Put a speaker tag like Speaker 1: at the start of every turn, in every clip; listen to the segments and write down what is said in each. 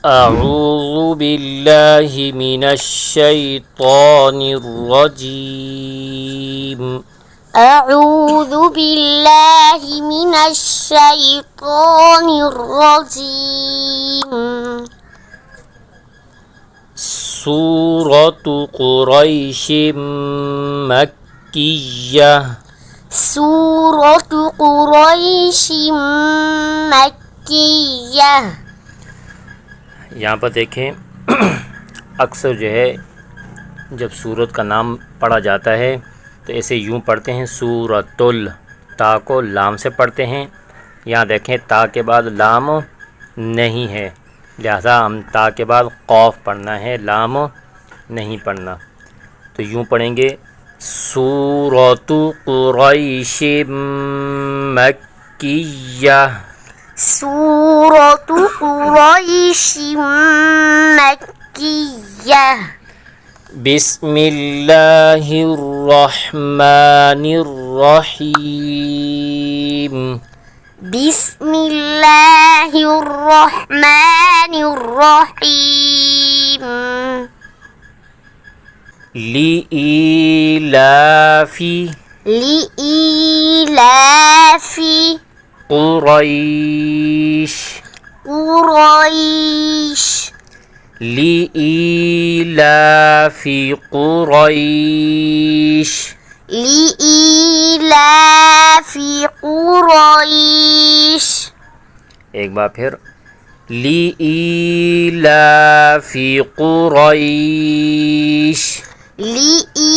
Speaker 1: أعوذ بالله من الشيطان الرجيم
Speaker 2: أعوذ بالله من الشيطان الرجيم
Speaker 1: سورة قريش مكية
Speaker 2: سورة قريش مكية।
Speaker 1: यहाँ पर देखें अक्सर जो है जब सूरत का नाम पढ़ा जाता है तो ऐसे यूँ पढ़ते हैं सूरतुल, ता को लाम से पढ़ते हैं। यहाँ देखें ता के बाद लाम नहीं है, लिहाजा हम ता के बाद क़ौफ़ पढ़ना है, लाम नहीं पढ़ना। तो यूँ पढ़ेंगे सूरतु कुरैश मक्किया।
Speaker 2: सूरतु कुरैश मक्किया।
Speaker 1: बिस्मिल्लाहिर्रहमानिर्रहीम।
Speaker 2: बिस्मिल्लाहिर्रहमानिर्रहीम।
Speaker 1: लिईलाफी
Speaker 2: लिईलाफी
Speaker 1: कुरैश
Speaker 2: कुरैश
Speaker 1: लिईलाफी कुरैश
Speaker 2: लिईलाफी कुरैश।
Speaker 1: एक बार फिर लिईलाफी कुरैश
Speaker 2: लिईलाफी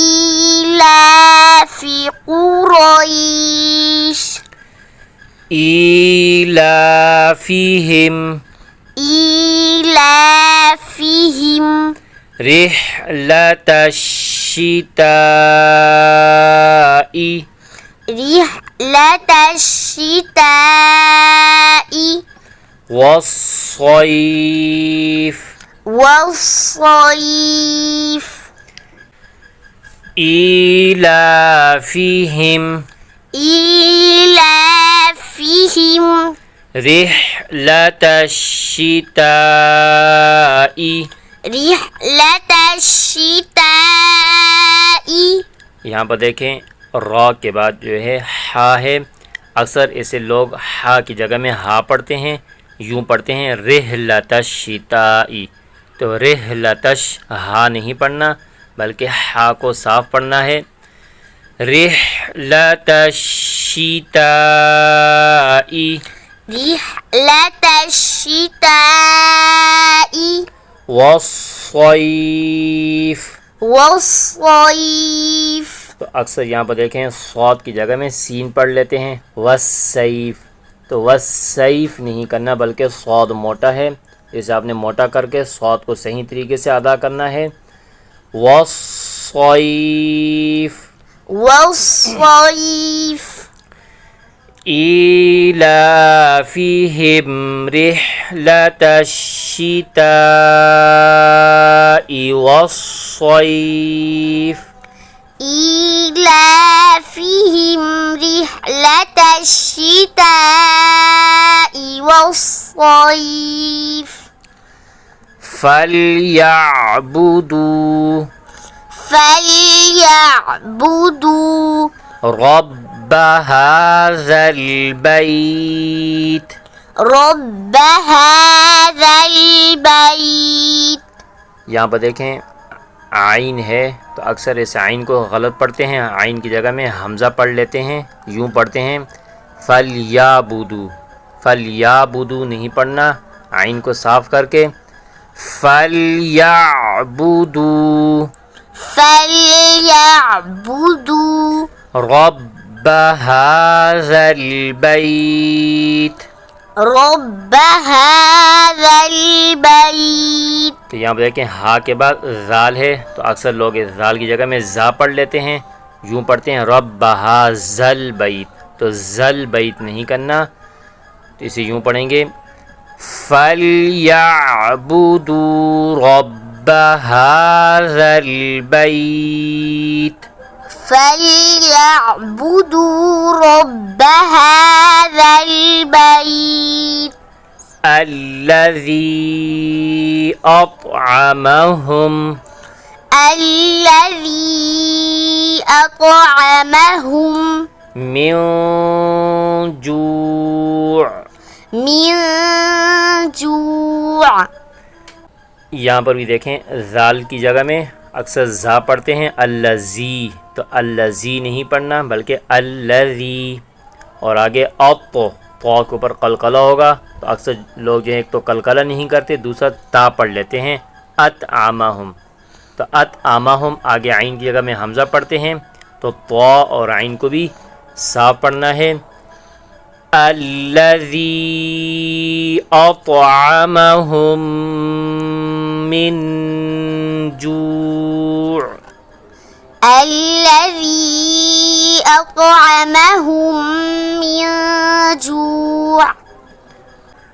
Speaker 2: कुरैश
Speaker 1: ईलाफिहिम
Speaker 2: ईलाफिहिम
Speaker 1: रिह्लतश्शिताइ
Speaker 2: रिह्लतश्शिताइ
Speaker 1: वस्सैफ
Speaker 2: वस्सैफ
Speaker 1: ईलाफिहिम
Speaker 2: ईलाफिहिम
Speaker 1: रिह्लतश्शिताइ
Speaker 2: रिह्लतश्शिताइ।
Speaker 1: यहाँ पर देखें रॉ के बाद जो है हा है, अक्सर ऐसे लोग हा की जगह में हा पढ़ते हैं, यूँ पढ़ते हैं रिह्लतश्शिताइ। तो रिह्लतश हा नहीं पढ़ना बल्कि हा को साफ पढ़ना है। रिह्लतश्शिताइ
Speaker 2: रिह्लतश्शिताइ
Speaker 1: वस्सैफ।
Speaker 2: वस्सैफ।
Speaker 1: तो अक्सर यहाँ पर देखें सौद की जगह में सीन पढ़ लेते हैं वस्सैफ। तो वस्सैफ नहीं करना बल्कि सौद मोटा है, इसे आपने मोटा करके सौद को सही तरीके से अदा करना है। वस्सैफ
Speaker 2: वस्सैफ
Speaker 1: ईलाफिहिम रिह्लतश्शिताइ वस्सैफ
Speaker 2: إيلافهم رحلة الشتاء والصيف
Speaker 1: فليعبدوا رب هذا البيت
Speaker 2: رب هذا البيت।
Speaker 1: यहाँ पर देखें आइन है तो अक्सर इस आइन को गलत पढ़ते हैं, आइन की जगह में हमज़ा पढ़ लेते हैं, यूँ पढ़ते हैं फलयाबुदू। फलयाबुदू नहीं पढ़ना, आइन को साफ करके फलयाबुदू रब्ब हाज़ल बैत
Speaker 2: रब्ब हाज़ल बैत।
Speaker 1: तो यहाँ पर देखें हा के बाद ज़ाल है तो अक्सर लोग इस ज़ाल की जगह में ज़ा पढ़ लेते हैं, यूँ पढ़ते हैं रब्ब हाज़ल बैत। तो ज़ल बैत नहीं करना, तो इसे यूँ पढ़ेंगे फलयाबुदू रब्ब हाज़ल बैत
Speaker 2: فليعبدوا رب هذا البيت
Speaker 1: الذي أطعمهم
Speaker 2: الذي أطعمهم
Speaker 1: من जूዕ।
Speaker 2: من جوع।
Speaker 1: यहाँ पर भी देखें जाल की जगह में अक्सर जा पढ़ते हैं अल्लज़ी, तो अल्लज़ी नहीं पढ़ना बल्कि अल्लज़ी। और आगे तो के ऊपर कलकला होगा, तो अक्सर लोग जो है एक तो कलकला नहीं करते, दूसरा ता पढ़ लेते हैं अतआमाहुम। तो अतआमाहुम आगे आइन की जगह में हमज़ा पढ़ते हैं, तो और आइन को भी साफ पढ़ना है। अल्लज़ी अतअमहुम मिन जूዕ।
Speaker 2: الذي أطعمهم من جوع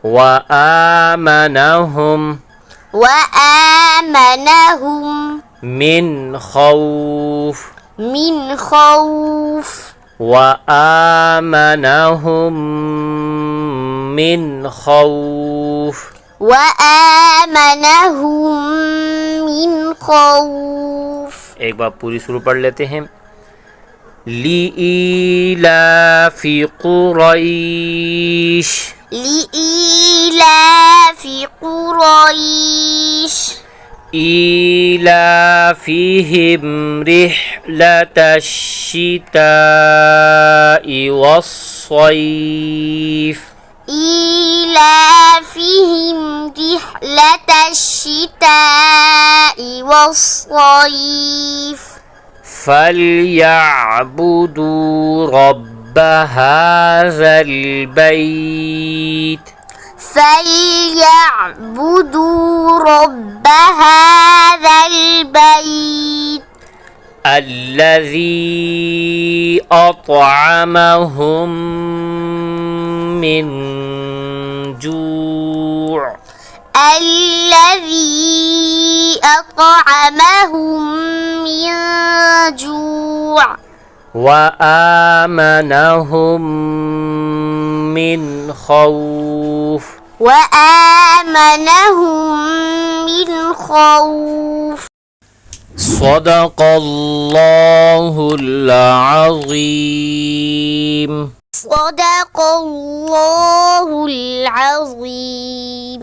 Speaker 2: وآمنهم
Speaker 1: من خوف
Speaker 2: من خوف
Speaker 1: وآمنهم من خوف
Speaker 2: وآمنهم من خوف।
Speaker 1: एक बार पूरी शुरू पढ़ लेते हैं। लिईलाफि कुरैश
Speaker 2: लिईलाफि कुरैश
Speaker 1: إيلافهم رحلة الشتاء والصيف
Speaker 2: إيلافهم رحلة الشتاء والصيف
Speaker 1: فليعبدوا رب هذا البيت
Speaker 2: فليعبدوا رب هذا البيت
Speaker 1: الذي أطعمهم من جوع
Speaker 2: الذي أطعمهم من جوع
Speaker 1: وآمنهم من خوف
Speaker 2: وآمنهم من خوف
Speaker 1: صدق الله العظيم
Speaker 2: صدق الله العظيم